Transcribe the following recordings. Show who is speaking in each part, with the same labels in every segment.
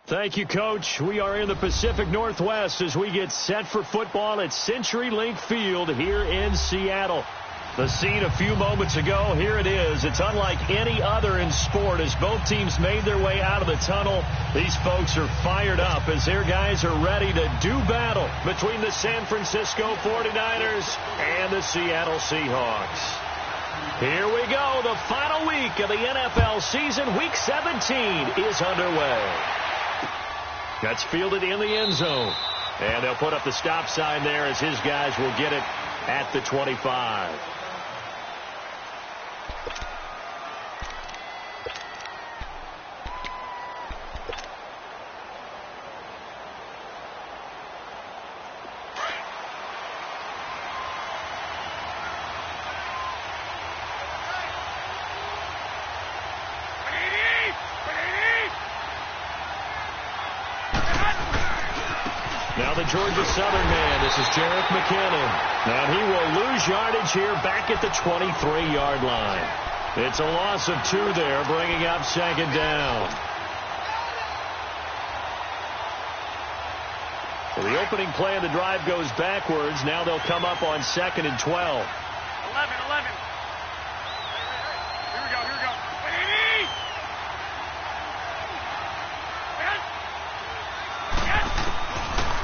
Speaker 1: Thank you, Coach. We are in the Pacific Northwest as we get set for football at CenturyLink Field here in Seattle. The scene a few moments ago, here it is. It's unlike any other in sport as both teams made their way out of the tunnel. These folks are fired up as their guys are ready to do battle between the San Francisco 49ers and the Seattle Seahawks. Here we go. The final week of the NFL season. Week 17 is underway. That's fielded in the end zone. And they'll put up the stop sign there as his guys will get it at the 25. Now the Georgia Southern man, this is Jerick McKinnon. And he will lose yardage here back at the 23-yard line. It's a loss of 2 there, bringing up second down. Well, the opening play of the drive goes backwards. Now they'll come up on 2nd and 12.
Speaker 2: 11. Here we go.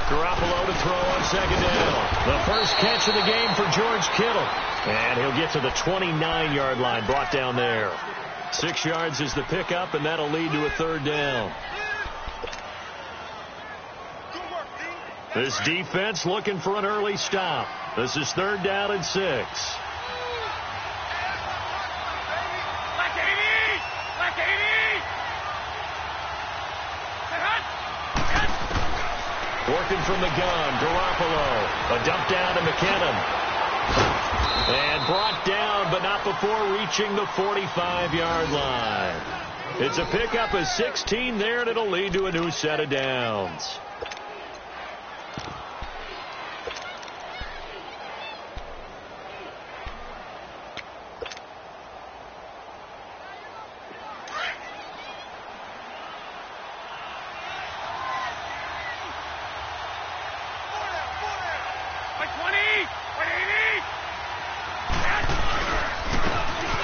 Speaker 1: Garoppolo to throw on second down. The first catch of the game for George Kittle. And he'll get to the 29-yard line, brought down there. 6 yards is the pickup, and that'll lead to a third down. This defense looking for an early stop. This is 3rd down and 6. Working from the gun, Garoppolo. A dump down to McKinnon. And brought down, but not before reaching the 45-yard line. It's a pickup of 16 there, and it'll lead to a new set of downs.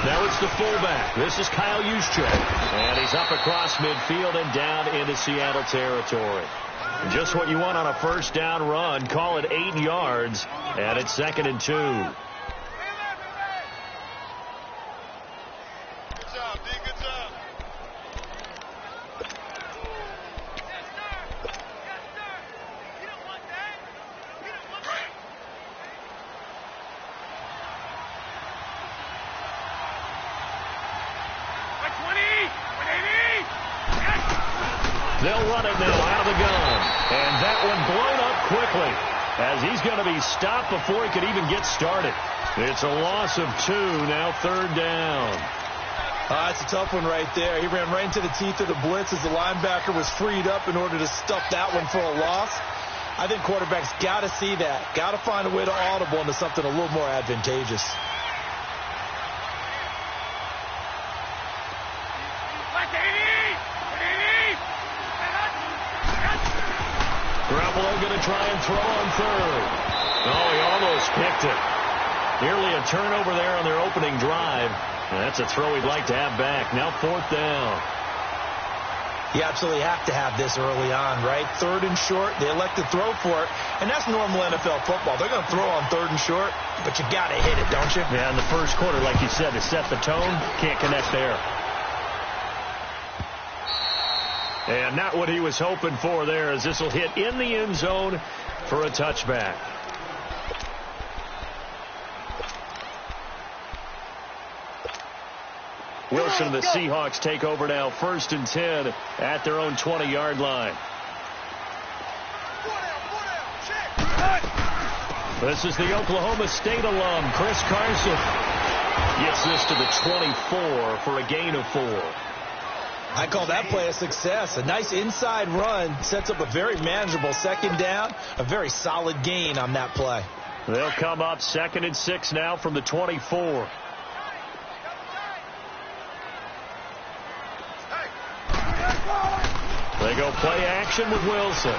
Speaker 1: Now it's the fullback. This is Kyle Juszczyk. And he's up across midfield and down into Seattle territory. And just what you want on a first down run. Call it 8 yards. And it's 2nd and 2. They'll run it now out of the gun. And that one blown up quickly as he's going to be stopped before he could even get started. It's a loss of 2, now 3rd down.
Speaker 3: That's a tough one right there. He ran right into the teeth of the blitz as the linebacker was freed up in order to stuff that one for a loss. I think quarterbacks got to see that. Got to find a way to audible into something a little more advantageous.
Speaker 1: Garoppolo going to try and throw on 3rd. Oh, he almost picked it. Nearly a turnover there on their opening drive. And that's a throw he'd like to have back. Now 4th down.
Speaker 3: You absolutely have to have this early on, right? 3rd and short. They elect to throw for it. And that's normal NFL football. They're going to throw on 3rd and short, but you got to hit it, don't you?
Speaker 1: Yeah, in the first quarter, like you said, to set the tone, can't connect there. And not what he was hoping for there, as this will hit in the end zone for a touchback. Wilson and the Seahawks take over now, 1st and 10 at their own 20-yard line. This is the Oklahoma State alum, Chris Carson. Gets this to the 24 for a gain of 4.
Speaker 3: I call that play a success. A nice inside run sets up a very manageable 2nd down. A very solid gain on that play.
Speaker 1: They'll come up 2nd and 6 now from the 24. They go play action with Wilson.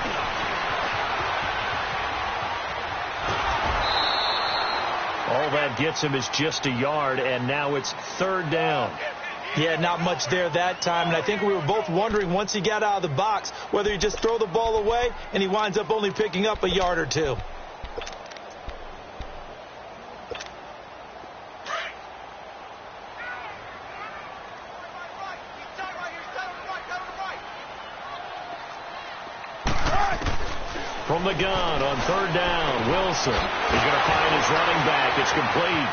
Speaker 1: All that gets him is just a yard, and now it's third down.
Speaker 3: Yeah, not much there that time, and I think we were both wondering once he got out of the box whether he just throw the ball away, and he winds up only picking up a yard or two.
Speaker 1: From the gun on third down, Wilson. He's going to find his running back. It's complete.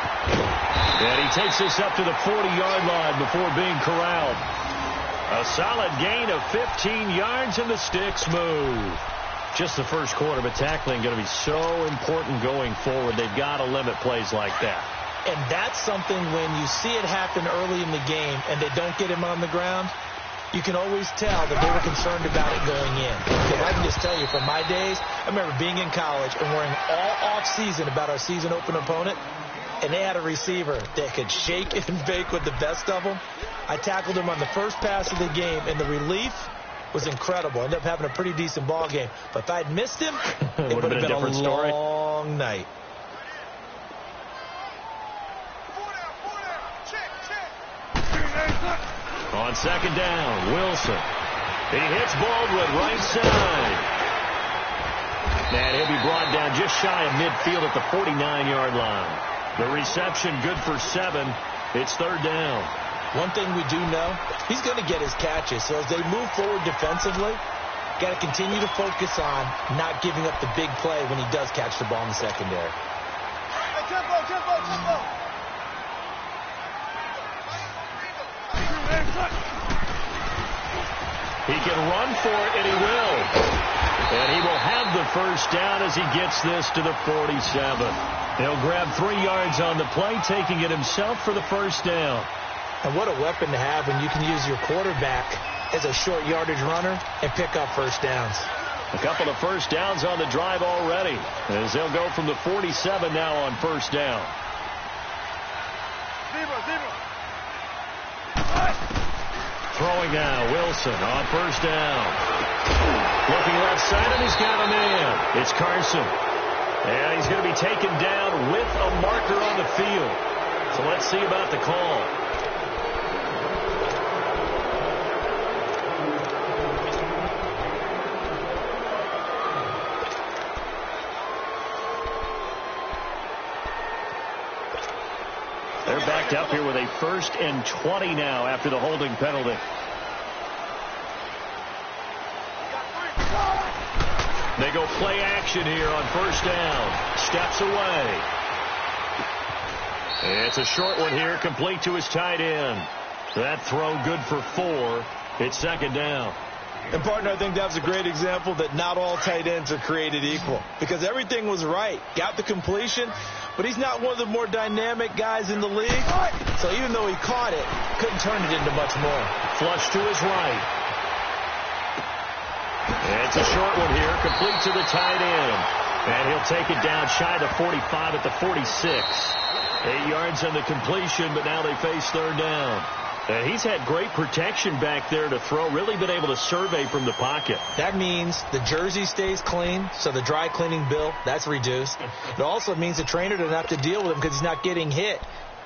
Speaker 1: And he takes this up to the 40-yard line before being corralled. A solid gain of 15 yards, and the sticks move. Just the first quarter, but tackling going to be so important going forward. They've got to limit plays like that.
Speaker 3: And that's something when you see it happen early in the game and they don't get him on the ground, you can always tell that they were concerned about it going in. Because I can just tell you, from my days, I remember being in college and worrying all off-season about our season open opponent, and they had a receiver that could shake and bake with the best of them. I tackled him on the first pass of the game, and the relief was incredible. I ended up having a pretty decent ball game. But if I'd missed him, it would have been a long night.
Speaker 1: On second down, Wilson. He hits Baldwin right side. And he'll be brought down just shy of midfield at the 49-yard line. The reception good for 7. It's third down.
Speaker 3: One thing we do know, he's going to get his catches. So as they move forward defensively, got to continue to focus on not giving up the big play when he does catch the ball in the secondary.
Speaker 1: He can run for it, and he will. And he will have the first down as he gets this to the 47. He'll grab 3 yards on the play, taking it himself for the first down.
Speaker 3: And what a weapon to have when you can use your quarterback as a short yardage runner and pick up first downs.
Speaker 1: A couple of first downs on the drive already, as they'll go from the 47 now on first down. Throwing now, Wilson on first down. Looking left side, and he's got a man. It's Carson. And he's going to be taken down with a marker on the field. So let's see about the call. They're backed up here with a 1st and 20 now after the holding penalty. They go play action here on first down. Steps away. It's a short one here, complete to his tight end. That throw good for 4. It's second down.
Speaker 3: And, partner, I think that was a great example that not all tight ends are created equal. Because everything was right. Got the completion, but he's not one of the more dynamic guys in the league. So even though he caught it, couldn't turn it into much more.
Speaker 1: Flush to his right. It's a short one here, complete to the tight end. And he'll take it down shy of the 45 at the 46. 8 yards on the completion, but now they face third down. And he's had great protection back there to throw, really been able to survey from the pocket.
Speaker 3: That means the jersey stays clean, so the dry cleaning bill, that's reduced. It also means the trainer doesn't have to deal with him because he's not getting hit.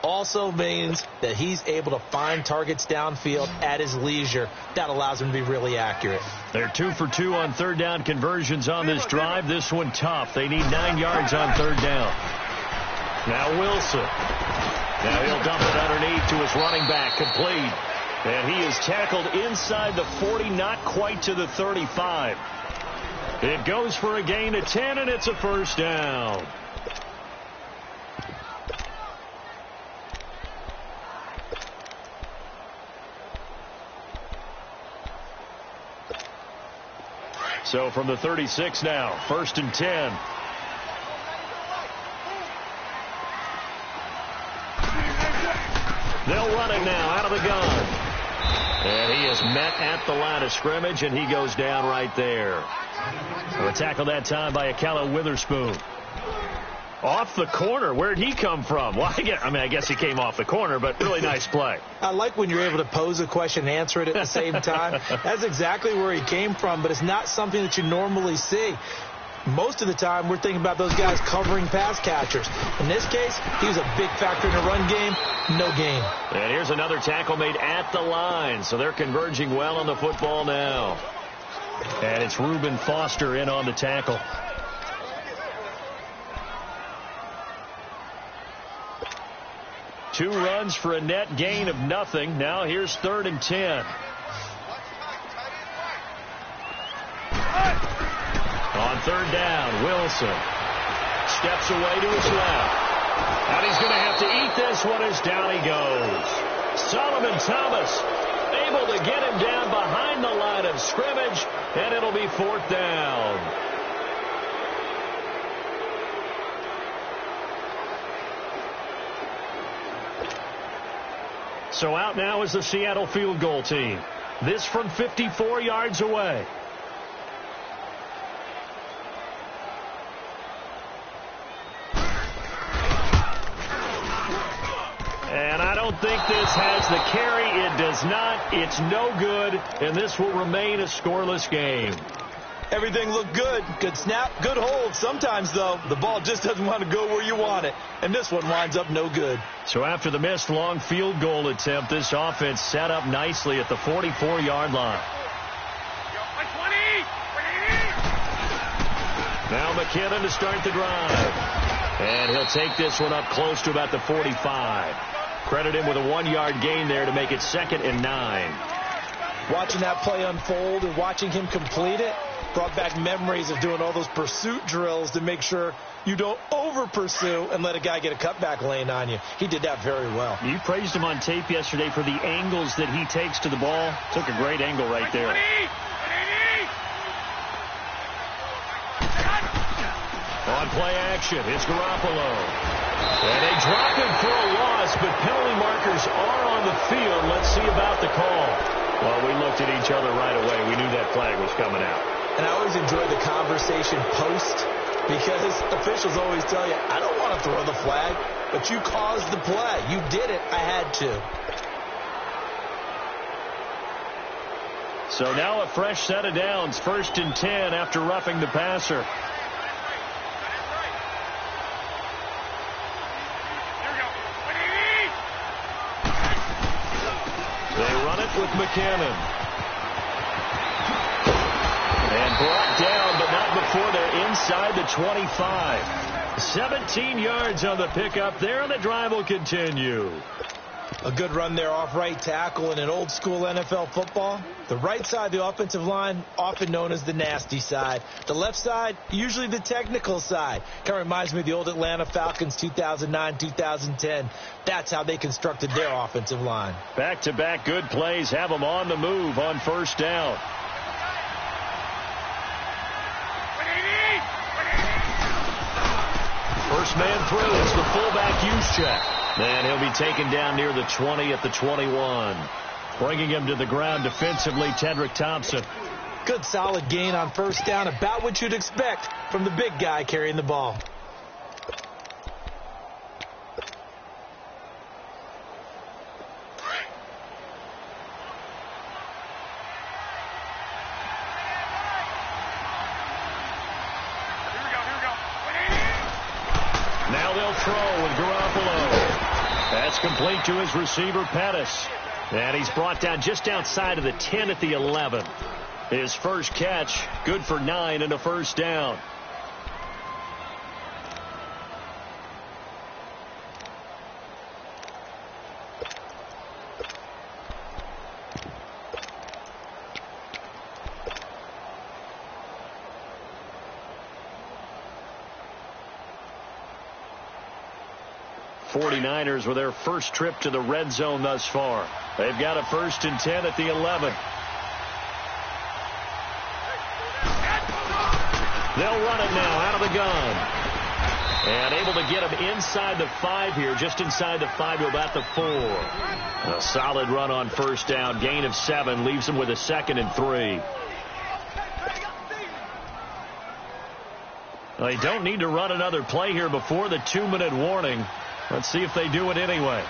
Speaker 3: Also means that he's able to find targets downfield at his leisure. That allows him to be really accurate.
Speaker 1: They're 2 for 2 on third down conversions on this drive. This one tough. They need 9 yards on third down. Now Wilson. Now he'll dump it underneath to his running back, complete. And he is tackled inside the 40, not quite to the 35. It goes for a gain of 10, and it's a first down. So from the 36 now, 1st and 10. They'll run it now out of the gun. And he is met at the line of scrimmage, and he goes down right there. A tackle that time by Akella Witherspoon. Off the corner. Where'd he come from? Well, I guess he came off the corner, but really nice play.
Speaker 3: I like when you're able to pose a question and answer it at the same time. That's exactly where he came from, but it's not something that you normally see. Most of the time, we're thinking about those guys covering pass catchers. In this case, he was a big factor in the run game. No gain.
Speaker 1: And here's another tackle made at the line, so they're converging well on the football now. And it's Reuben Foster in on the tackle. Two runs for a net gain of nothing. Now here's 3rd and 10. On 3rd down, Wilson steps away to his left. And he's going to have to eat this one as down he goes. Solomon Thomas able to get him down behind the line of scrimmage, and it'll be 4th down. So out now is the Seattle field goal team. This from 54 yards away. And I don't think this has the carry. It does not. It's no good. And this will remain a scoreless game.
Speaker 3: Everything looked good. Good snap, good hold. Sometimes, though, the ball just doesn't want to go where you want it. And this one winds up no good.
Speaker 1: So after the missed long field goal attempt, this offense set up nicely at the 44-yard line. Now McKinnon to start the drive. And he'll take this one up close to about the 45. Credit him with a 1-yard gain there to make it 2nd and 9.
Speaker 3: Watching that play unfold and watching him complete it brought back memories of doing all those pursuit drills to make sure you don't over-pursue and let a guy get a cutback lane on you. He did that very well.
Speaker 1: You praised him on tape yesterday for the angles that he takes to the ball. Took a great angle right there. On play action, it's Garoppolo. And they drop him for a loss, but penalty markers are on the field. Let's see about the call. Well, we looked at each other right away. We knew that flag was coming out.
Speaker 3: And I always enjoy the conversation post because officials always tell you, I don't want to throw the flag, but you caused the play. You did it. I had to.
Speaker 1: So now a fresh set of downs. 1st and 10 after roughing the passer. They run it with McKinnon. And brought down, but not before they're inside the 25. 17 yards on the pickup there, and the drive will continue.
Speaker 3: A good run there off right tackle in an old school NFL football. The right side of the offensive line, often known as the nasty side. The left side, usually the technical side. Kind of reminds me of the old Atlanta Falcons 2009, 2010. That's how they constructed their offensive line.
Speaker 1: Back-to-back good plays have them on the move on 1st down. First man through, it's the fullback use check. And he'll be taken down near the 20 at the 21. Bringing him to the ground defensively, Tedrick Thompson.
Speaker 3: Good solid gain on 1st down, about what you'd expect from the big guy carrying the ball.
Speaker 1: Now they'll throw with Garoppolo. That's complete to his receiver, Pettis. And he's brought down just outside of the 10 at the 11. His first catch, good for 9 and a 1st down. '49ers with their first trip to the red zone thus far. They've got a 1st and 10 at the 11. They'll run it now out of the gun. And able to get him inside the 5 here, just inside the 5 to about the 4. A solid run on 1st down. Gain of 7 leaves him with a 2nd and 3. They don't need to run another play here before the 2-minute warning. Let's see if they do it anyway.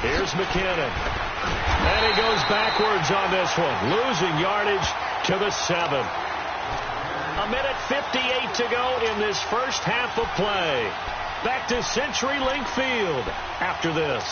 Speaker 1: Here's McKinnon. And he goes backwards on this one, losing yardage to the 7. 1:58 to go in this first half of play. Back to CenturyLink Field after this.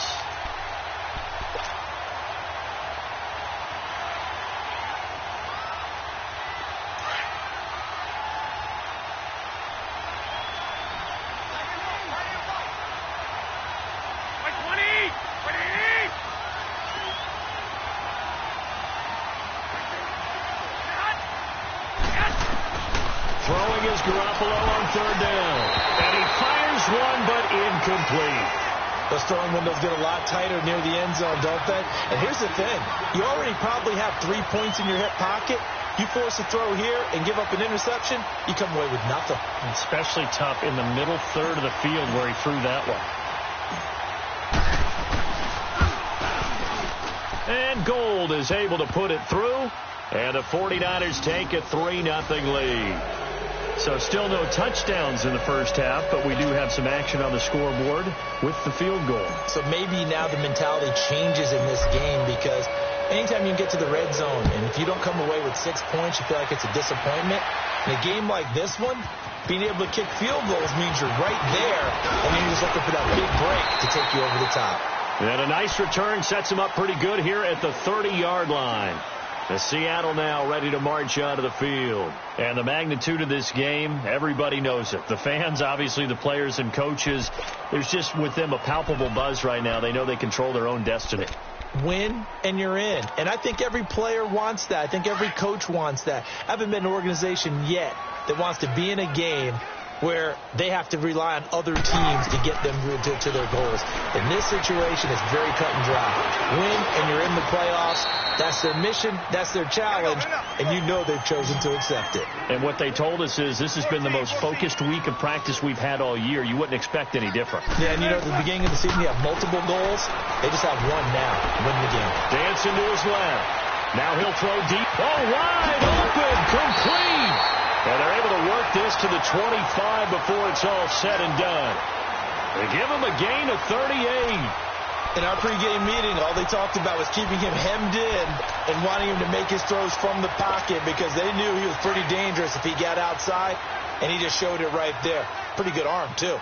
Speaker 3: Those throwing windows get a lot tighter near the end zone, don't they? And here's the thing. You already probably have 3 points in your hip pocket. You force a throw here and give up an interception, you come away with nothing.
Speaker 1: Especially tough in the middle third of the field where he threw that one. And Gold is able to put it through. And the 49ers take a 3-0 lead. So still no touchdowns in the first half, but we do have some action on the scoreboard with the field goal.
Speaker 3: So maybe now the mentality changes in this game, because anytime you get to the red zone and if you don't come away with 6 points, you feel like it's a disappointment. In a game like this one, being able to kick field goals means you're right there, and then you're just looking for that big break to take you over the top.
Speaker 1: And a nice return sets him up pretty good here at the 30-yard line. The Seattle now ready to march onto the field. And the magnitude of this game, everybody knows it. The fans, obviously the players and coaches, there's just with them a palpable buzz right now. They know they control their own destiny.
Speaker 3: Win and you're in. And I think every player wants that. I think every coach wants that. I haven't been an organization yet that wants to be in a game where they have to rely on other teams to get them to their goals. In this situation, it's very cut and dry. Win and you're in the playoffs. That's their mission. That's their challenge. And you know they've chosen to accept it.
Speaker 1: And what they told us is this has been the most focused week of practice we've had all year. You wouldn't expect any different.
Speaker 3: Yeah, and you know, at the beginning of the season, you have multiple goals. They just have one now. Win the game.
Speaker 1: Dancing to his left. Now he'll throw deep. Oh, wide open. Complete. And they're able to work this to the 25 before it's all said and done. They give him a gain of 38.
Speaker 3: In our pregame meeting, all they talked about was keeping him hemmed in and wanting him to make his throws from the pocket, because they knew he was pretty dangerous if he got outside, and he just showed it right there. Pretty good arm, too.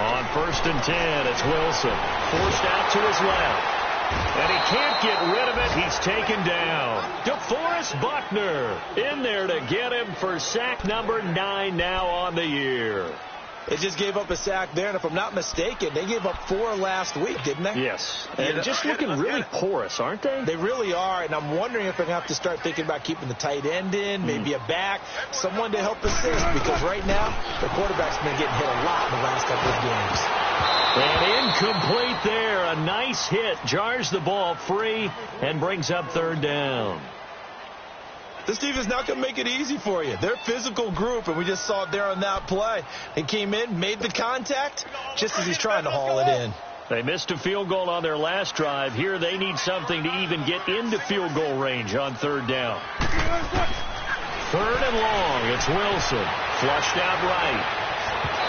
Speaker 1: On 1st and 10, it's Wilson. Forced out to his left. And he can't get rid of it. He's taken down. DeForest Buckner in there to get him for sack number 9 now on the year.
Speaker 3: They just gave up a sack there, and if I'm not mistaken, they gave up 4 last week, didn't they?
Speaker 1: Yes. And just looking really porous, aren't they?
Speaker 3: They really are, and I'm wondering if they're going to have to start thinking about keeping the tight end in, maybe a back, someone to help assist, because right now, the quarterback's been getting hit a lot in the last couple of games.
Speaker 1: And incomplete there. A nice hit. Jars the ball free and brings up 3rd down.
Speaker 3: This team is not going to make it easy for you. They're a physical group, and we just saw it there on that play. He came in, made the contact, just as he's trying to haul it in.
Speaker 1: They missed a field goal on their last drive. Here they need something to even get into field goal range on 3rd down. 3rd and long. It's Wilson. Flushed out right.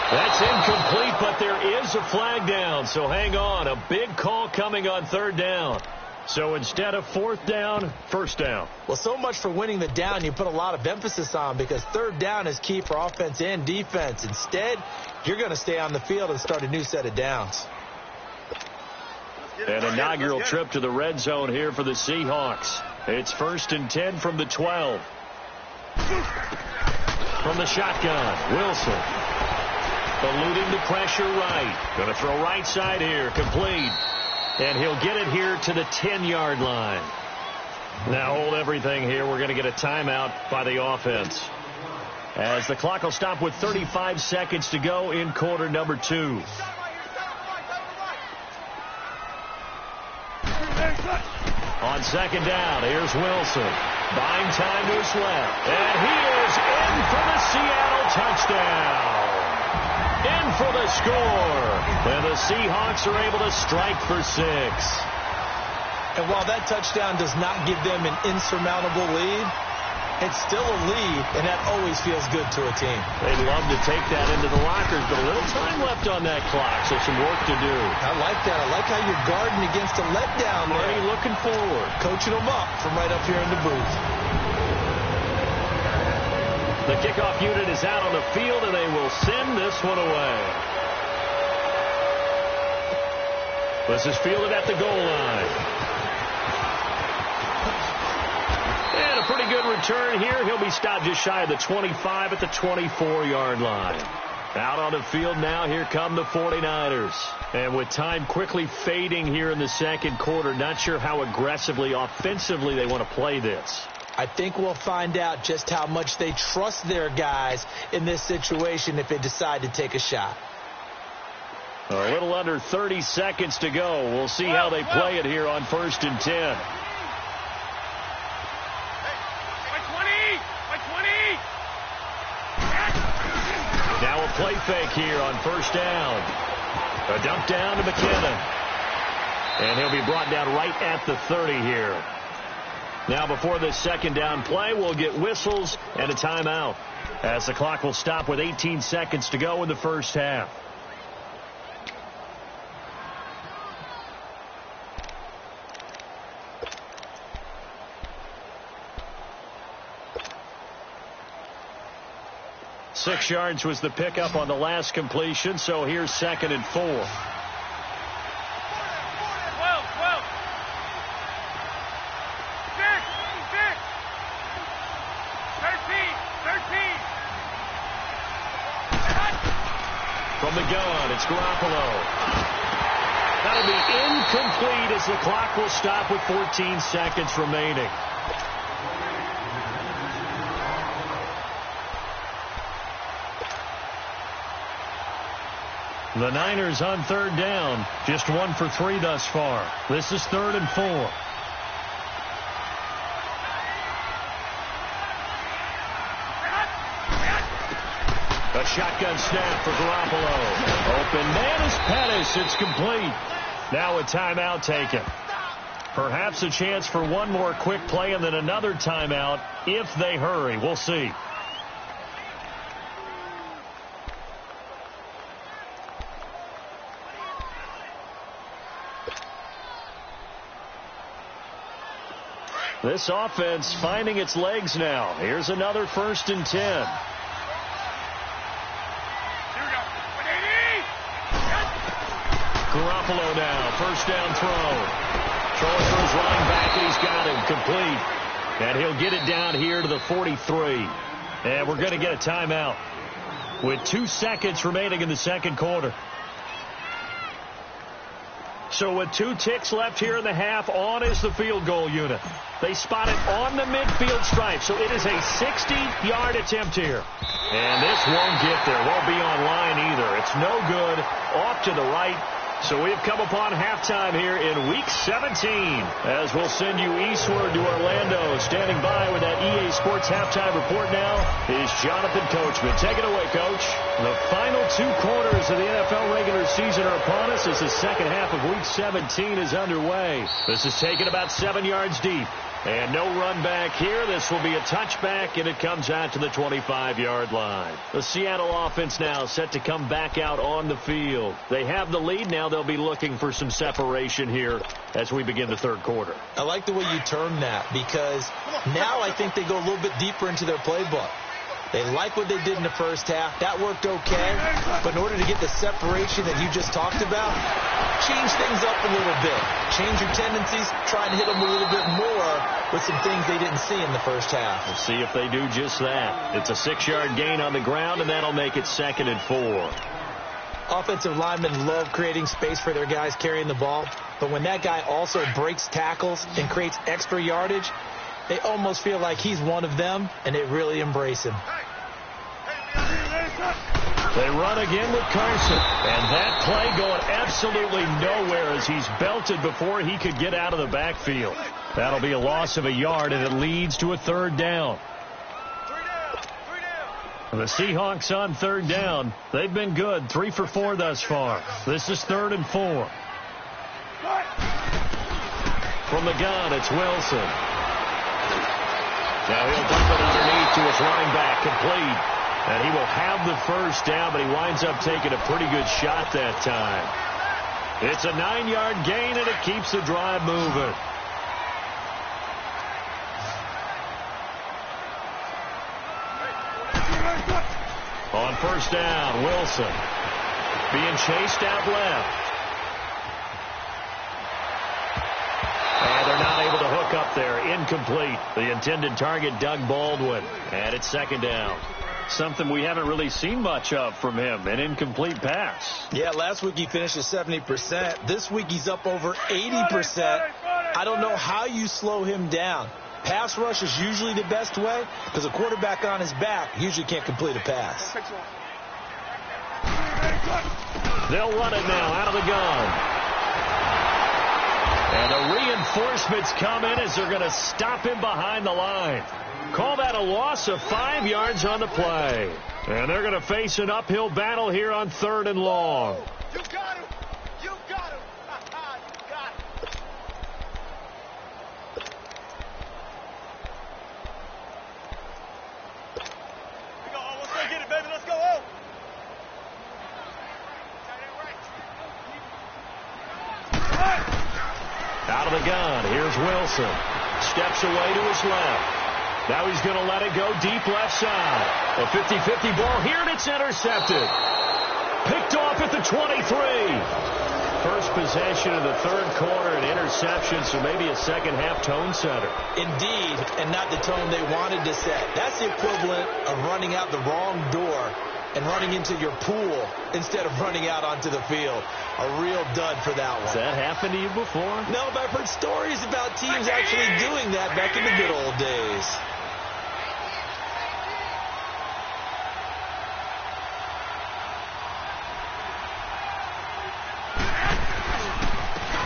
Speaker 1: That's incomplete, but there is a flag down, so hang on. A big call coming on 3rd down. So instead of 4th down, 1st down.
Speaker 3: Well, so much for winning the down you put a lot of emphasis on, because 3rd down is key for offense and defense. Instead, you're going to stay on the field and start a new set of downs.
Speaker 1: An inaugural trip to the red zone here for the Seahawks. It's 1st and 10 from the 12. From the shotgun, Wilson. Eluding the pressure right. Going to throw right side here. Complete. And he'll get it here to the 10-yard line. Now hold everything here. We're going to get a timeout by the offense, as the clock will stop with 35 seconds to go in quarter number 2. On 2nd down, here's Wilson. Buying time to his left. And he is in for the Seattle touchdown. In for the score. And the Seahawks are able to strike for 6.
Speaker 3: And while that touchdown does not give them an insurmountable lead, it's still a lead, and that always feels good to a team.
Speaker 1: They'd love to take that into the lockers, but a little time left on that clock, so some work to do.
Speaker 3: I like that. I like how you're guarding against a letdown there.
Speaker 1: Already looking forward.
Speaker 3: Coaching them up from right up here in the booth.
Speaker 1: The kickoff unit is out on the field, and they will send this one away. This is fielded at the goal line. And a pretty good return here. He'll be stopped just shy of the 25 at the 24-yard line. Out on the field now, here come the 49ers. And with time quickly fading here in the second quarter, not sure how aggressively, offensively they want to play this.
Speaker 3: I think we'll find out just how much they trust their guys in this situation if they decide to take a shot.
Speaker 1: A little under 30 seconds to go. We'll see how they play it here on 1st and 10. Now a play fake here on 1st down. A dump down to McKinnon. And he'll be brought down right at the 30 here. Now before this 2nd down play, we'll get whistles and a timeout, as the clock will stop with 18 seconds to go in the first half. Six yards was the pickup on the last completion, so here's 2nd and 4.
Speaker 2: 12.
Speaker 1: From the gun, it's Garoppolo. That'll be incomplete as the clock will stop with 14 seconds remaining. The Niners on 3rd down, just 1 for 3 thus far. This is 3rd and 4. A shotgun snap for Garoppolo. Open man is Pettis. It's complete. Now a timeout taken. Perhaps a chance for one more quick play and then another timeout if they hurry. We'll see. This offense finding its legs now. Here's another 1st and 10. Garoppolo now, 1st down throw. Throwing for his running back, and he's got him complete. And he'll get it down here to the 43. And we're going to get a timeout with 2 seconds remaining in the second quarter. So with 2 ticks left here in the half, on is the field goal unit. They spot it on the midfield stripe, so it is a 60-yard attempt here. And this won't get there, won't be on line either. It's no good, off to the right. So we've come upon halftime here in Week 17, as we'll send you eastward to Orlando. Standing by with that EA Sports halftime report now is Jonathan Coachman. Take it away, Coach. The final 2 quarters of the NFL regular season are upon us as the second half of Week 17 is underway. This is taken about 7 yards deep. And no run back here. This will be a touchback, and it comes out to the 25-yard line. The Seattle offense now set to come back out on the field. They have the lead. Now they'll be looking for some separation here as we begin the third quarter.
Speaker 3: I like the way you term that, because now I think they go a little bit deeper into their playbook. They like what they did in the first half. That worked okay. But in order to get the separation that you just talked about, change things up a little bit. Change your tendencies. Try and hit them a little bit more with some things they didn't see in the first half.
Speaker 1: We'll see if they do just that. It's a 6-yard gain on the ground, and that'll make it 2nd and 4.
Speaker 3: Offensive linemen love creating space for their guys carrying the ball. But when that guy also breaks tackles and creates extra yardage, they almost feel like he's one of them, and they really embrace him.
Speaker 1: They run again with Carson. And that play going absolutely nowhere as he's belted before he could get out of the backfield. That'll be a loss of a yard, and it leads to a 3rd down. The Seahawks on 3rd down. They've been good, 3 for 4 thus far. This is 3rd and 4. From the gun, it's Wilson. Now he'll dump it underneath to his running back, complete. And he will have the first down, but he winds up taking a pretty good shot that time. It's a 9-yard gain, and it keeps the drive moving. On first down, Wilson being chased out left. And they're not able to hook up there. Incomplete. The intended target, Doug Baldwin. And it's second down. Something we haven't really seen much of from him, an incomplete pass.
Speaker 3: Yeah, last week he finished at 70%. This week he's up over 80%. I don't know how you slow him down. Pass rush is usually the best way because a quarterback on his back usually can't complete a pass.
Speaker 1: They'll run it now out of the gun. And the reinforcements come in as they're going to stop him behind the line. Call that a loss of 5 yards on the play. And they're going to face an uphill battle here on 3rd and long.
Speaker 2: You got him. You got him. You got him. We go. Let's go get it, baby. Let's go. Oh.
Speaker 1: Out of the gun. Here's Wilson. Steps away to his left. Now he's going to let it go deep left side. A 50-50 ball here, and it's intercepted. Picked off at the 23. First possession of the 3rd quarter, an interception, so maybe a second-half tone setter.
Speaker 3: Indeed, and not the tone they wanted to set. That's the equivalent of running out the wrong door and running into your pool instead of running out onto the field. A real dud for that one.
Speaker 1: Has that happened to you before?
Speaker 3: No, but I've heard stories about teams actually doing that back in the good old days.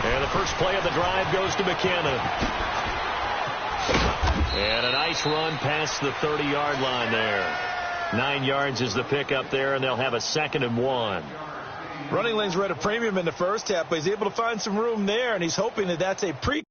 Speaker 1: And the first play of the drive goes to McKinnon. And a nice run past the 30-yard line there. 9 yards is the pickup there, and they'll have a 2nd and 1.
Speaker 3: Running lanes were at a premium in the first half, but he's able to find some room there, and he's hoping that that's a pre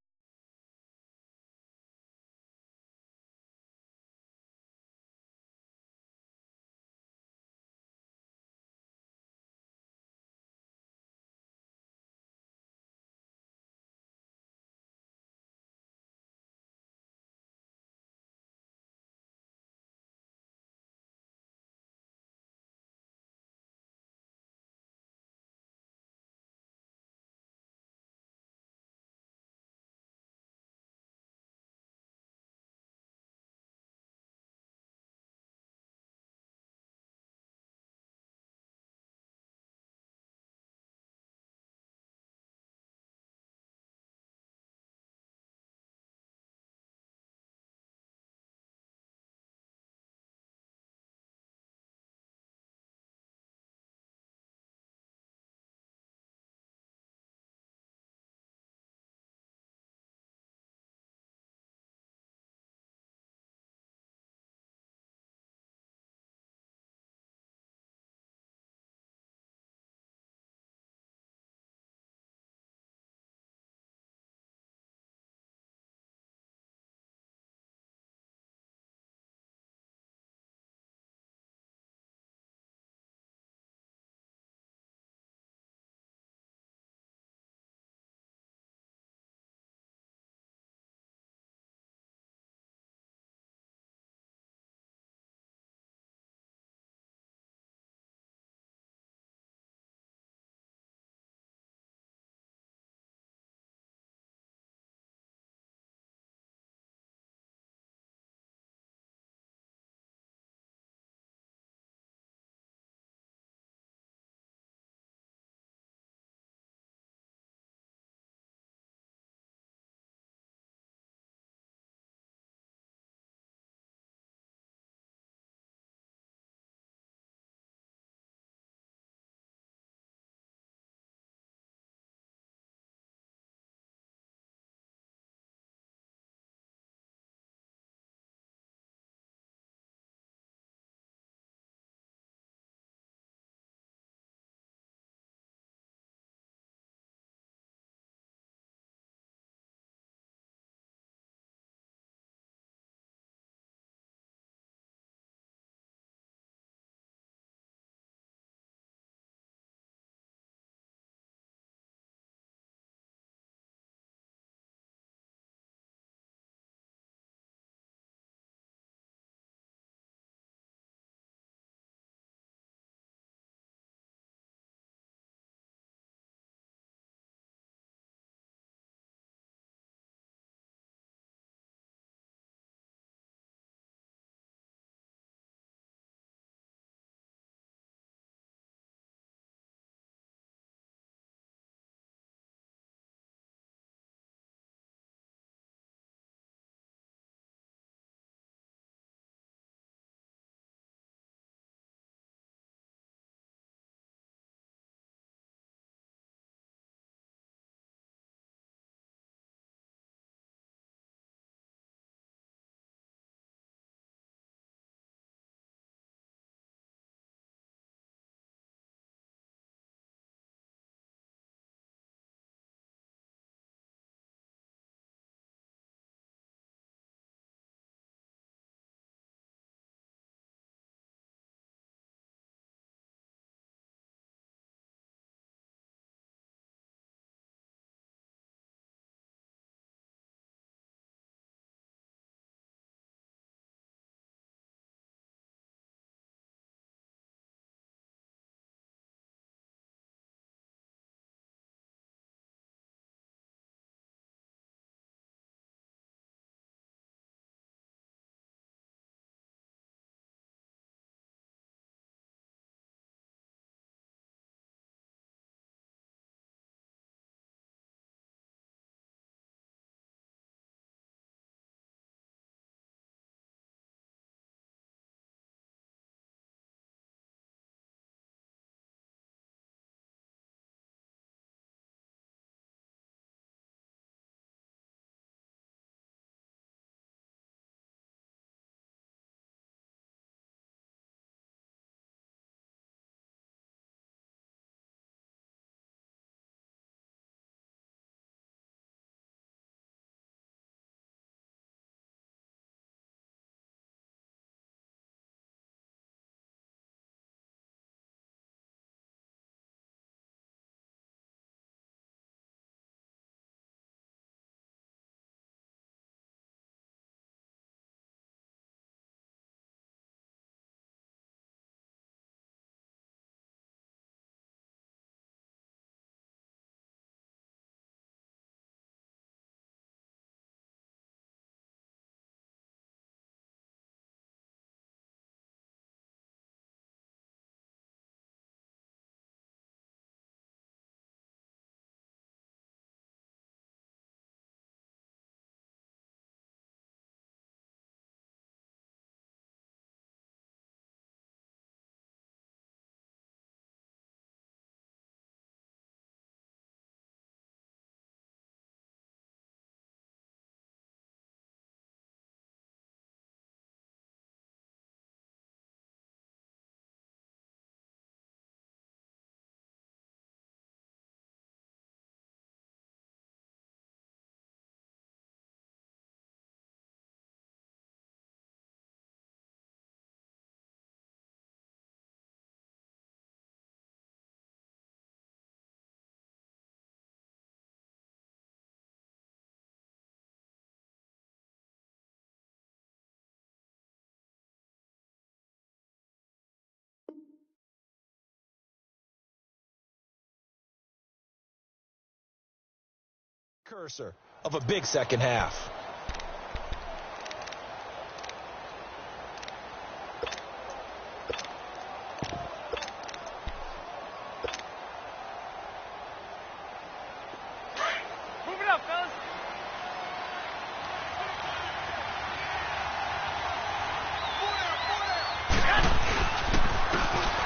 Speaker 3: Precursor of a big second half.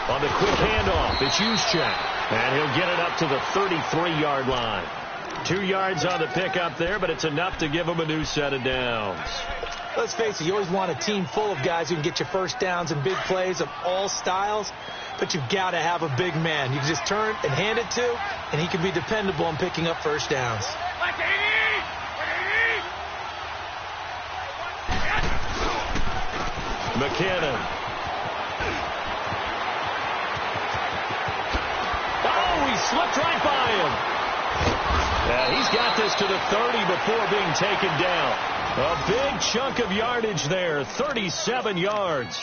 Speaker 1: On the quick handoff, it's Juszczyk, and he'll get it up to the 33-yard line. 2 yards on the pickup there, but it's enough to give him a new set of downs.
Speaker 3: Let's face it, you always want a team full of guys who can get you first downs and big plays of all styles, but you've got to have a big man you can just turn and hand it to, and he can be dependable in picking up first downs.
Speaker 1: McKinnon. Slipped right by him. He's got this to the 30 before being taken down. A big chunk of yardage there, 37 yards.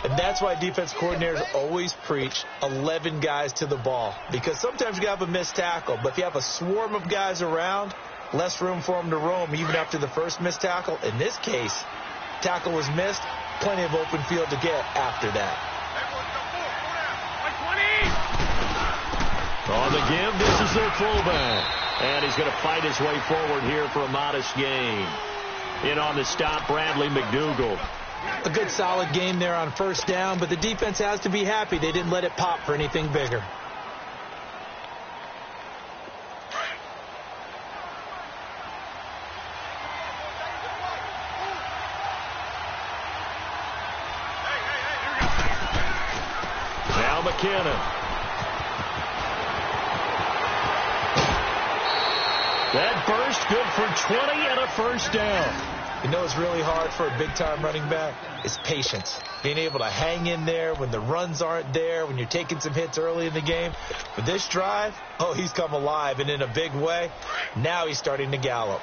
Speaker 3: And that's why defense coordinators always preach 11 guys to the ball, because sometimes you have a missed tackle, but if you have a swarm of guys around, less room for them to roam even after the first missed tackle. In this case, tackle was missed, plenty of open field to get after that.
Speaker 1: On the give, this is their fullback. And he's going to fight his way forward here for a modest gain. In on the stop, Bradley McDougald.
Speaker 3: A good solid game there on first down, but the defense has to be happy they didn't let it pop for anything bigger.
Speaker 1: Now McKinnon. That burst good for 20 and a first down.
Speaker 3: You know what's really hard for a big-time running back? Is patience. Being able to hang in there when the runs aren't there, when you're taking some hits early in the game. But this drive, oh, he's come alive and in a big way. Now he's starting to gallop.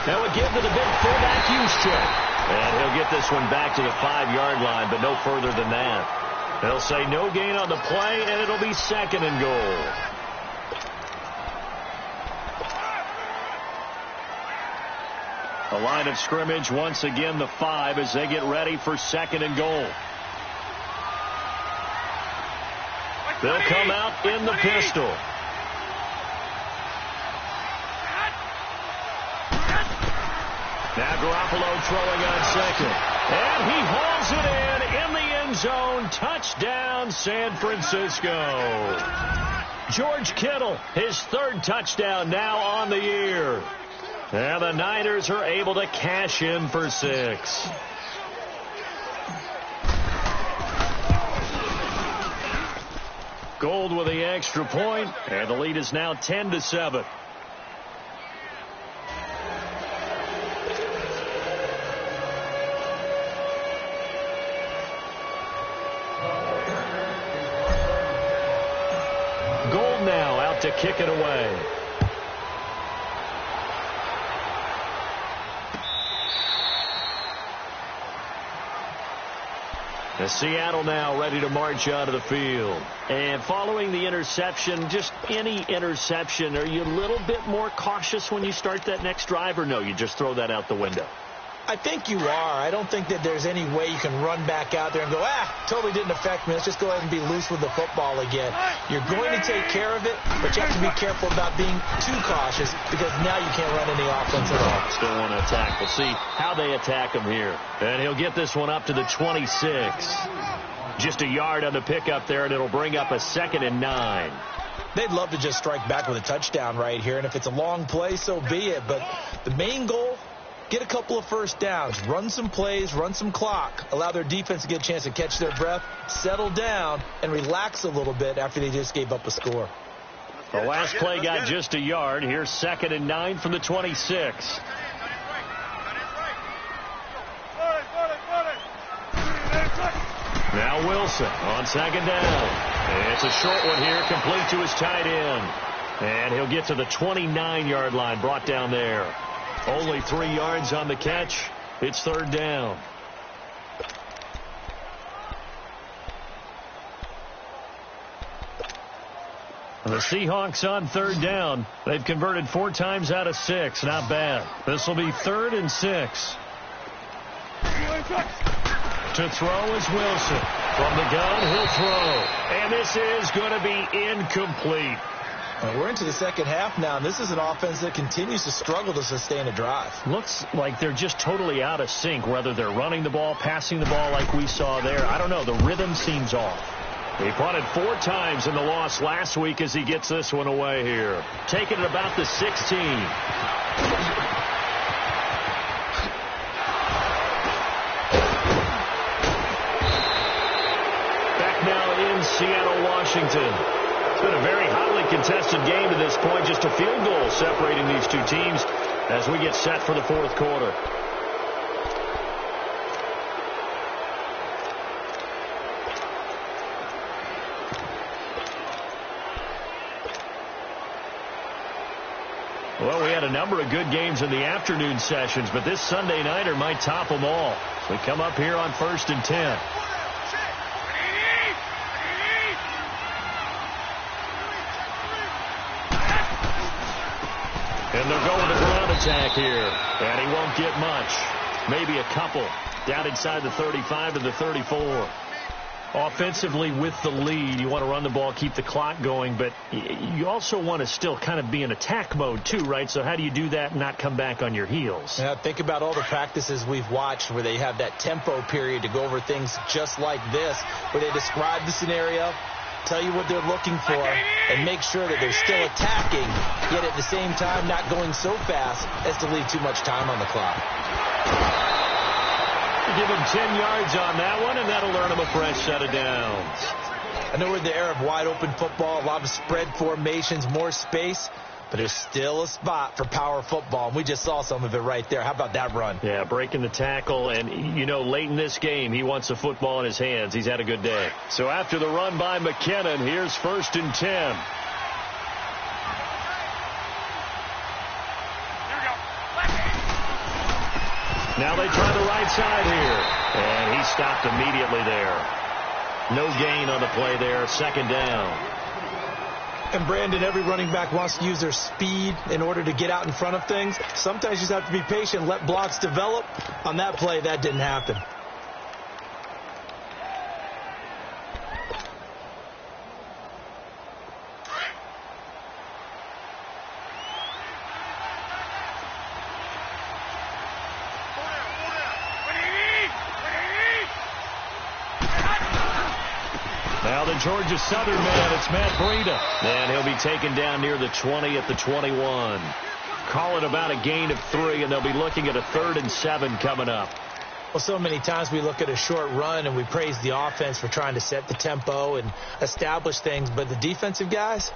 Speaker 1: Now a give to the big fullback, Juszczyk. And he'll get this one back to the 5-yard line, but no further than that. They'll say no gain on the play, and it'll be second and goal. The line of scrimmage, once again, the 5 as they get ready for second and goal. They'll come out in the pistol. Now Garoppolo throwing on second. And he hauls it in the end zone. Touchdown, San Francisco. George Kittle, his 3rd touchdown now on the year. And the Niners are able to cash in for 6. Gold with the extra point, and the lead is now 10-7. To kick it away. The Seattle now ready to march out of the field. And following the interception, just any interception, are you a little bit more cautious when you start that next drive, or no, you just throw that out the window?
Speaker 3: I think you are. I don't think that there's any way you can run back out there and go, totally didn't affect me. Let's just go ahead and be loose with the football again. You're going to take care of it, but you have to be careful about being too cautious, because now you can't run any offense at all.
Speaker 1: Still want to attack. We'll see how they attack him here. And he'll get this one up to the 26. Just a yard on the pickup there, and it'll bring up a 2nd and 9.
Speaker 3: They'd love to just strike back with a touchdown right here, and if it's a long play, so be it. But the main goal, get a couple of first downs, run some plays, run some clock, allow their defense to get a chance to catch their breath, settle down, and relax a little bit after they just gave up a score.
Speaker 1: The last play got just a yard. Here's 2nd and 9 from the 26. Now Wilson on 2nd down. It's a short one here, complete to his tight end. And he'll get to the 29-yard line, brought down there. Only 3 yards on the catch, It's third down. The Seahawks on third down. They've converted 4 times out of 6. Not bad. This will be 3rd and 6. To throw is Wilson. From the gun, he'll throw. And this is going to be incomplete.
Speaker 3: We're into the second half now, and this is an offense that continues to struggle to sustain a drive.
Speaker 1: Looks like they're just totally out of sync, whether they're running the ball, passing the ball like we saw there. I don't know. The rhythm seems off. He punted 4 times in the loss last week as he gets this one away here. Taking it about the 16. Back now in Seattle, Washington. It's been a very hotly contested game to this point. Just a field goal separating these two teams as we get set for the 4th quarter. Well, we had a number of good games in the afternoon sessions, but this Sunday nighter might top them all. So we come up here on 1st and 10. And they'll go with a ground attack here. And he won't get much. Maybe a couple. Down inside the 35 to the 34. Offensively with the lead, you want to run the ball, keep the clock going, but you also want to still kind of be in attack mode too, right? So how do you do that and not come back on your heels?
Speaker 3: Yeah, think about all the practices we've watched where they have that tempo period to go over things just like this, where they describe the scenario, tell you what they're looking for, and make sure that they're still attacking, yet at the same time not going so fast as to leave too much time on the clock.
Speaker 1: Give him 10 yards on that one, and that'll earn him a fresh set of downs.
Speaker 3: I know we're in the era of wide-open football, a lot of spread formations, more space, but there's still a spot for power football, and we just saw some of it right there. How about that run?
Speaker 1: Yeah, breaking the tackle, and, you know, late in this game, he wants the football in his hands. He's had a good day. So after the run by McKinnon, here's 1st and 10. Now they try the right side here. And he stopped immediately there. No gain on the play there. 2nd down.
Speaker 3: And Brandon, every running back wants to use their speed in order to get out in front of things. Sometimes you just have to be patient, let blocks develop. On that play, that didn't happen.
Speaker 1: Now the Georgia Southern man, it's Matt Breida. And he'll be taken down near the 20 at the 21. Call it about a gain of 3, and they'll be looking at a 3rd and 7 coming up.
Speaker 3: Well, so many times we look at a short run and we praise the offense for trying to set the tempo and establish things. But the defensive guys,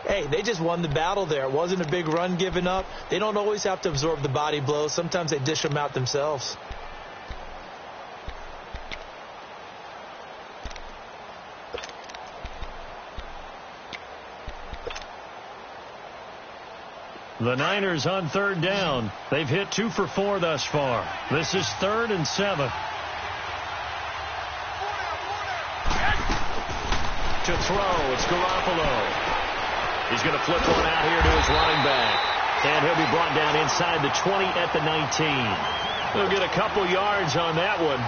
Speaker 3: hey, they just won the battle there. It wasn't a big run given up. They don't always have to absorb the body blows. Sometimes they dish them out themselves.
Speaker 1: The Niners on 3rd down. They've hit 2 for 4 thus far. This is 3rd and 7. To throw, it's Garoppolo. He's going to flip one out here to his running back. And he'll be brought down inside the 20 at the 19. He'll get a couple yards on that one.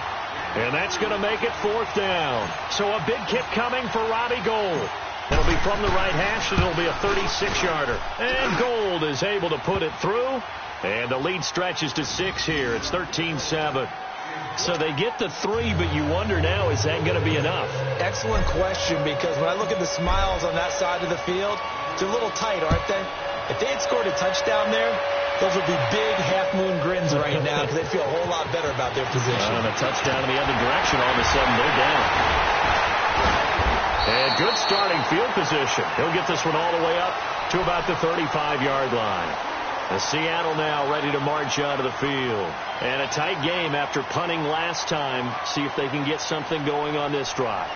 Speaker 1: And that's going to make it 4th down. So a big kick coming for Robbie Gould. It'll be from the right hash, and it'll be a 36-yarder. And Gould is able to put it through. And the lead stretches to 6 here. It's 13-7. So they get the 3, but you wonder now, is that going to be enough?
Speaker 3: Excellent question, because when I look at the smiles on that side of the field, they're a little tight, aren't they? If they had scored a touchdown there, those would be big half-moon grins right now because they feel a whole lot better about their position.
Speaker 1: And a touchdown in the other direction, all of a sudden they're down. And good starting field position. He'll get this one all the way up to about the 35-yard line. The Seattle now ready to march out of the field. And a tight game after punting last time. See if they can get something going on this drive.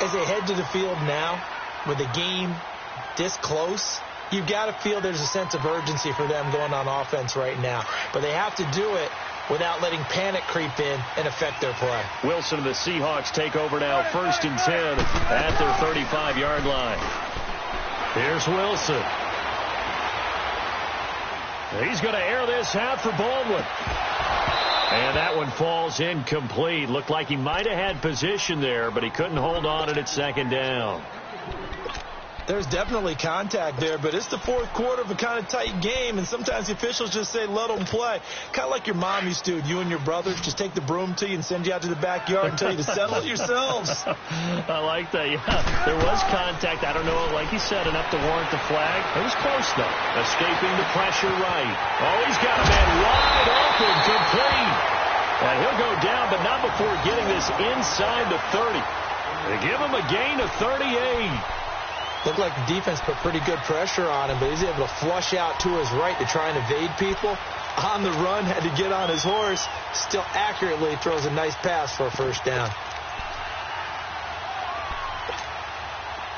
Speaker 3: As they head to the field now, with the game this close, You've got to feel there's a sense of urgency for them going on offense right now. But they have to do it without letting panic creep in and affect their play.
Speaker 1: Wilson and the Seahawks take over now, 1st and 10 at their 35-yard line. Here's Wilson. He's going to air this out for Baldwin. And that one falls incomplete. Looked like he might have had position there, but he couldn't hold on at 2nd down.
Speaker 3: There's definitely contact there, but it's the 4th quarter of a kind of tight game, and sometimes the officials just say, let them play. Kind of like your mom used to. You and your brothers just take the broom to you and send you out to the backyard and tell you to settle it yourselves.
Speaker 1: I like that, yeah. There was contact. I don't know, like you said, enough to warrant the flag. It was close, though. Escaping the pressure right. Oh, he's got a man wide open, complete. And he'll go down, but not before getting this inside the 30. They give him a gain of 38.
Speaker 3: Looked like the defense put pretty good pressure on him, but he's able to flush out to his right to try and evade people. On the run, had to get on his horse. Still accurately throws a nice pass for a 1st down.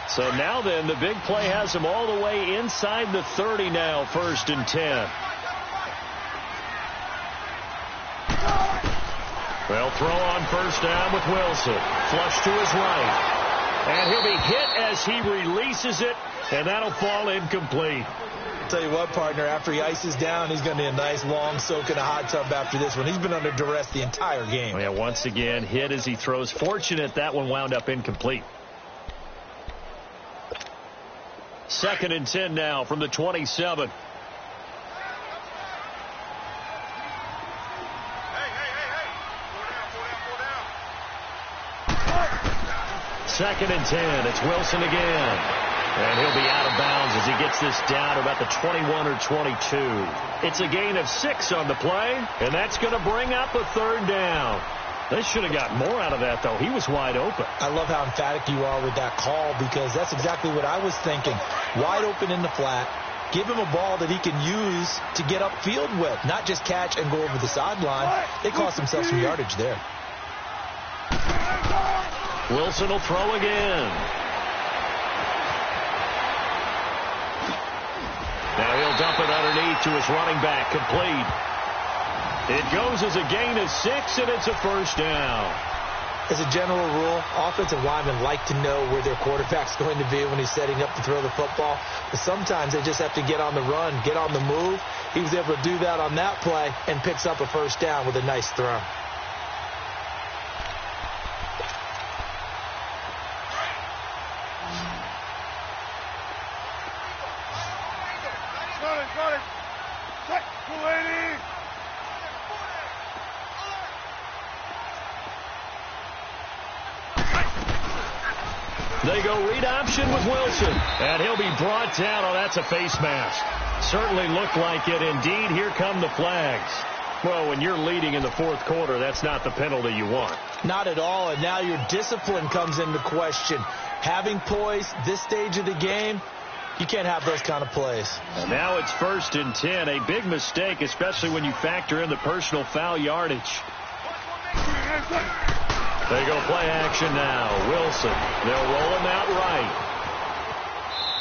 Speaker 1: So now then, the big play has him all the way inside the 30 now, 1st and 10. They'll throw on 1st down with Wilson. Flush to his right. And he'll be hit as he releases it, and that'll fall incomplete.
Speaker 3: I'll tell you what, partner, after he ices down, he's going to need a nice long soak in a hot tub after this one. He's been under duress the entire game.
Speaker 1: Yeah, once again, hit as he throws. Fortunate that one wound up incomplete. 2nd and 10 now from the 27. Second and 10. It's Wilson again. And he'll be out of bounds as he gets this down to about the 21 or 22. It's a gain of 6 on the play, and that's going to bring up a 3rd down. They should have got more out of that, though. He was wide open.
Speaker 3: I love how emphatic you are with that call, because that's exactly what I was thinking. Wide open in the flat. Give him a ball that he can use to get upfield with, not just catch and go over the sideline. They cost themselves some yardage there.
Speaker 1: Wilson will throw again. Now he'll dump it underneath to his running back, complete. It goes as a gain of 6, and it's a 1st down.
Speaker 3: As a general rule, offensive linemen like to know where their quarterback's going to be when he's setting up to throw the football. But sometimes they just have to get on the run, get on the move. He was able to do that on that play and picks up a 1st down with a nice throw.
Speaker 1: They go read option with Wilson, and he'll be brought down. Oh, that's a face mask. Certainly looked like it. Indeed, here come the flags. Well, when you're leading in the 4th quarter, that's not the penalty you want.
Speaker 3: Not at all, and now your discipline comes into question. Having poise this stage of the game, you can't have those kind of plays.
Speaker 1: And now it's 1st and 10. A big mistake, especially when you factor in the personal foul yardage. They go play action now. Wilson. They'll roll him out right.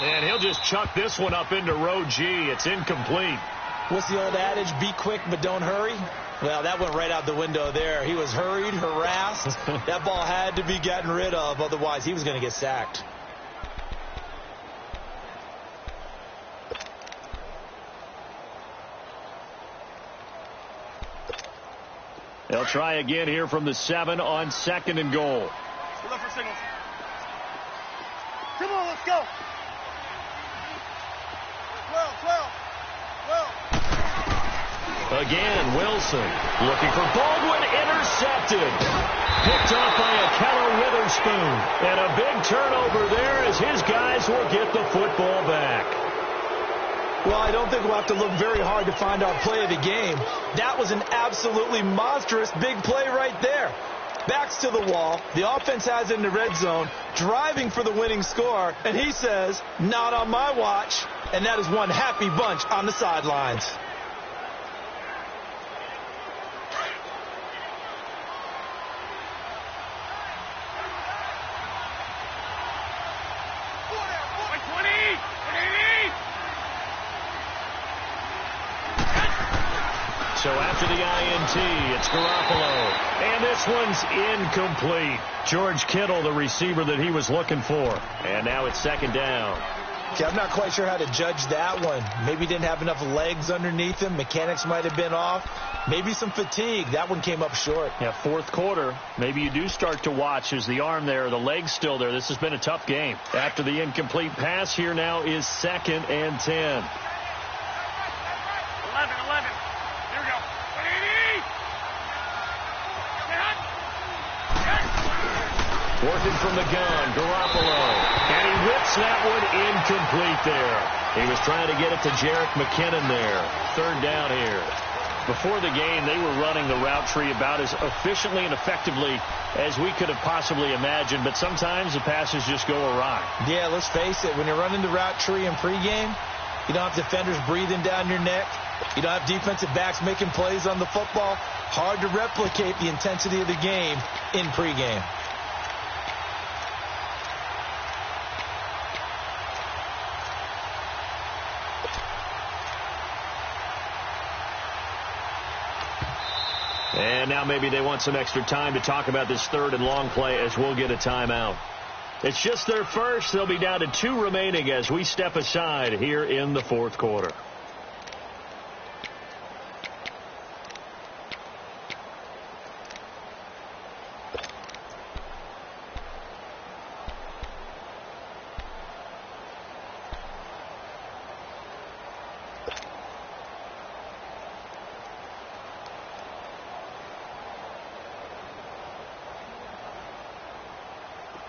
Speaker 1: And he'll just chuck this one up into row G. It's incomplete.
Speaker 3: What's the old adage? Be quick, but don't hurry. Well, that went right out the window there. He was hurried, harassed. That ball had to be gotten rid of. Otherwise, he was going to get sacked.
Speaker 1: They'll try again here from the 7 on 2nd and goal.
Speaker 2: Look for signals. Come on, let's go. 12.
Speaker 1: Again, Wilson looking for Baldwin, intercepted. Picked off by a Keller Witherspoon. And a big turnover there as his guys will get the football back.
Speaker 3: Well, I don't think we'll have to look very hard to find our play of the game. That was an absolutely monstrous big play right there. Backs to the wall. The offense has it in the red zone, driving for the winning score. And he says, not on my watch. And that is one happy bunch on the sidelines.
Speaker 1: So after the INT, it's Garoppolo. And this one's incomplete. George Kittle, the receiver that he was looking for. And now it's second down.
Speaker 3: Okay, I'm not quite sure how to judge that one. Maybe didn't have enough legs underneath him. Mechanics might have been off. Maybe some fatigue. That one came up short.
Speaker 1: Yeah, fourth quarter. Maybe you do start to watch. Is the arm there, the leg's still there? This has been a tough game. After the incomplete pass, here now is 2nd and 10.
Speaker 2: 11. Here we go.
Speaker 1: Working from the gun, Garoppolo. And he whips that one incomplete there. He was trying to get it to Jerick McKinnon there. Third down here. Before the game, they were running the route tree about as efficiently and effectively as we could have possibly imagined, but sometimes the passes just go awry.
Speaker 3: Yeah, let's face it. When you're running the route tree in pregame, you don't have defenders breathing down your neck. You don't have defensive backs making plays on the football. Hard to replicate the intensity of the game in pregame.
Speaker 1: And now maybe they want some extra time to talk about this third and long play as we'll get a timeout. It's just their first. They'll be down to 2 remaining as we step aside here in the fourth quarter.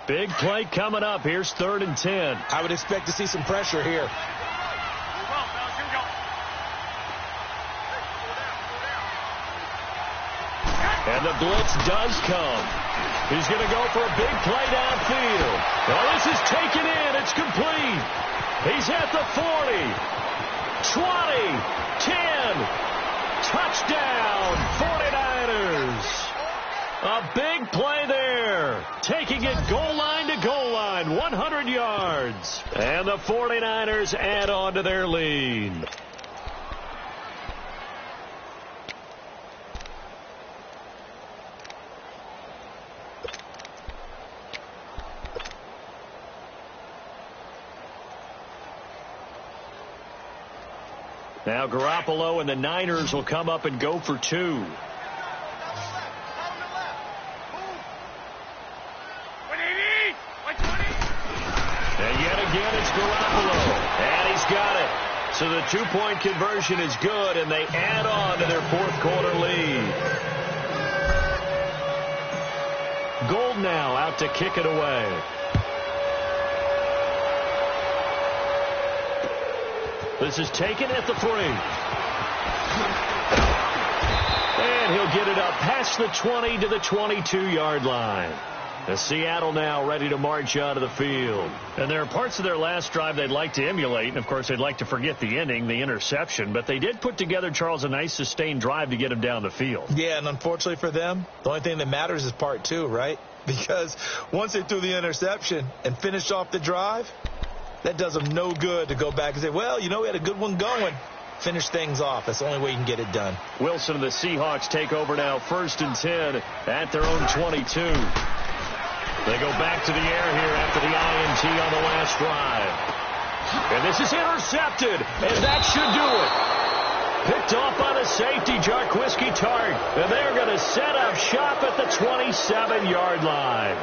Speaker 1: Big play coming up. Here's 3rd and 10.
Speaker 3: I would expect to see some pressure here.
Speaker 1: And the blitz does come. He's going to go for a big play downfield. Well, this is taken in. It's complete. He's at the 40, 20, 10. Touchdown, 49ers. A big play there. Taking it goal line to goal line, 100 yards. And the 49ers add on to their lead. Now Garoppolo and the Niners will come up and go for 2. Again, it's Garoppolo, and he's got it. So the 2-point conversion is good, and they add on to their fourth quarter lead. Gold now out to kick it away. This is taken at the 3. And he'll get it up past the 20 to the 22-yard line. The Seattle now ready to march out of the field. And there are parts of their last drive they'd like to emulate. And, of course, they'd like to forget the ending, the interception. But they did put together, Charles, a nice sustained drive to get him down the field.
Speaker 3: Yeah, and unfortunately for them, the only thing that matters is part 2, right? Because once they threw the interception and finished off the drive, that does them no good to go back and say, well, you know, we had a good one going. Finish things off. That's the only way you can get it done.
Speaker 1: Wilson and the Seahawks take over now, 1st and 10 at their own 22. They go back to the air here after the INT on the last drive. And this is intercepted, and that should do it. Picked off by the safety, Jarquiski Tart. And they're going to set up shop at the 27-yard line.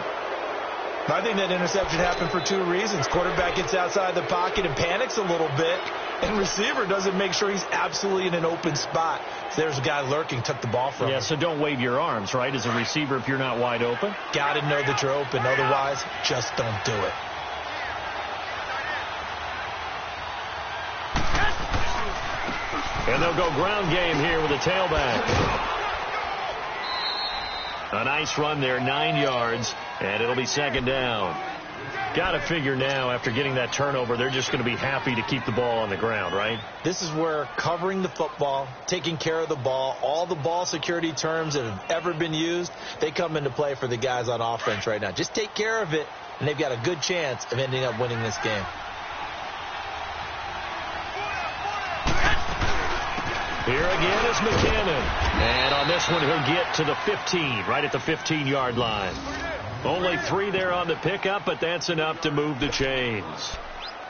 Speaker 3: I think that interception happened for 2 reasons. Quarterback gets outside the pocket and panics a little bit, and receiver doesn't make sure he's absolutely in an open spot. So there's a guy lurking, took the ball from him.
Speaker 1: Yeah, so don't wave your arms, right, as a receiver if you're not wide open.
Speaker 3: Got to know that you're open. Otherwise, just don't do it.
Speaker 1: And they'll go ground game here with a tailback. A nice run there, 9 yards, and it'll be 2nd down. Got to figure now, after getting that turnover, they're just going to be happy to keep the ball on the ground, right?
Speaker 3: This is where covering the football, taking care of the ball, all the ball security terms that have ever been used, they come into play for the guys on offense right now. Just take care of it, and they've got a good chance of ending up winning this game.
Speaker 1: Here again is McKinnon. And on this one, he'll get to the 15, right at the 15-yard line. Only 3 there on the pickup, but that's enough to move the chains.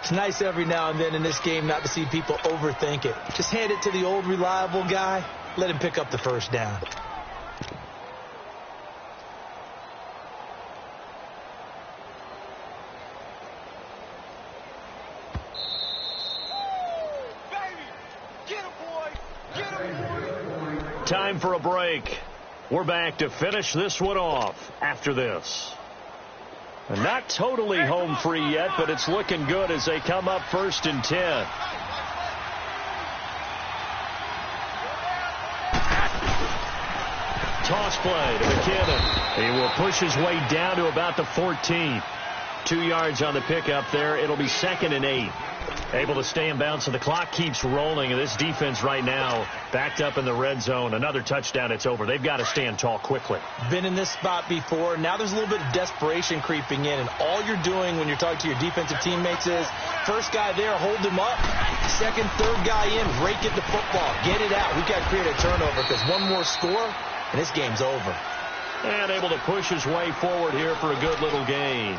Speaker 3: It's nice every now and then in this game not to see people overthink it. Just hand it to the old reliable guy. Let him pick up the first down.
Speaker 1: Time for a break. We're back to finish this one off after this. Not totally home free yet, but it's looking good as they come up 1st and 10. Toss play to McKinnon. He will push his way down to about the 14. 2 yards on the pickup there. It'll be 2nd and 8. Able to stay in bounds, so the clock keeps rolling. And this defense right now backed up in the red zone. Another touchdown, it's over. They've got to stand tall quickly.
Speaker 3: Been in this spot before. Now there's a little bit of desperation creeping in. And all you're doing when you're talking to your defensive teammates is, first guy there, hold him up. Second, third guy in, rake at the football. Get it out. We've got to create a turnover because one more score, and this game's over.
Speaker 1: And able to push his way forward here for a good little gain.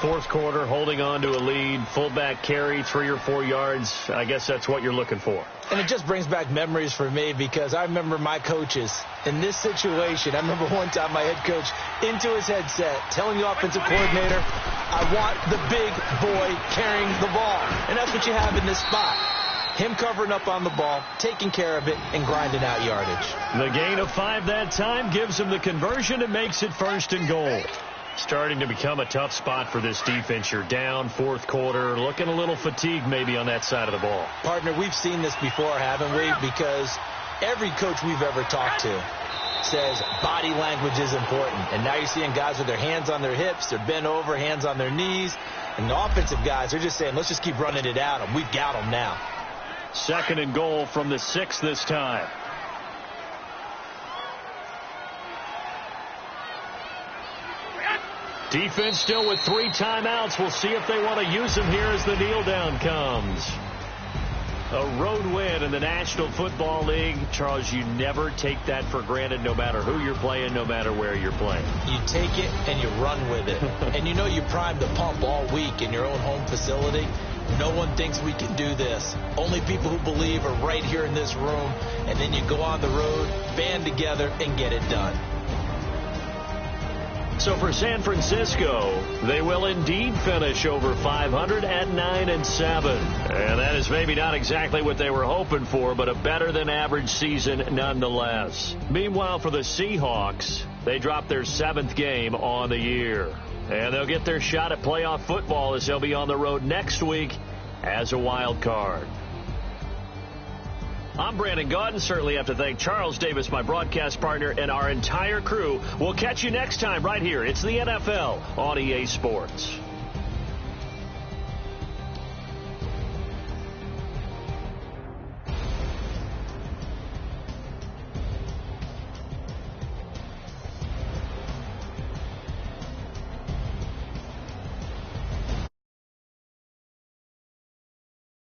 Speaker 1: 4th quarter, holding on to a lead. Fullback carry, 3 or 4 yards. I guess that's what you're looking for.
Speaker 3: And it just brings back memories for me because I remember my coaches in this situation. I remember one time my head coach into his headset telling the offensive coordinator, I want the big boy carrying the ball. And that's what you have in this spot. Him covering up on the ball, taking care of it, and grinding out yardage.
Speaker 1: The gain of 5 that time gives him the conversion and makes it 1st and goal. Starting to become a tough spot for this defense. You're down 4th quarter, looking a little fatigued maybe on that side of the ball.
Speaker 3: Partner, we've seen this before, haven't we? Because every coach we've ever talked to says body language is important. And now you're seeing guys with their hands on their hips, they're bent over, hands on their knees. And the offensive guys are just saying, let's just keep running it at them. We've got them now.
Speaker 1: 2nd and goal from the 6 this time. Defense still with 3 timeouts. We'll see if they want to use them here as the kneel down comes. A road win in the National Football League. Charles, you never take that for granted no matter who you're playing, no matter where you're playing.
Speaker 3: You take it and you run with it. And you know you primed the pump all week in your own home facility. No one thinks we can do this. Only people who believe are right here in this room. And then you go on the road, band together, and get it done.
Speaker 1: So for San Francisco, they will indeed finish over 500 at 9-7. And that is maybe not exactly what they were hoping for, but a better than average season nonetheless. Meanwhile, for the Seahawks, they dropped their 7th game on the year. And they'll get their shot at playoff football as they'll be on the road next week as a wild card. I'm Brandon Gaudin. Certainly have to thank Charles Davis, my broadcast partner, and our entire crew. We'll catch you next time right here. It's the NFL on EA Sports.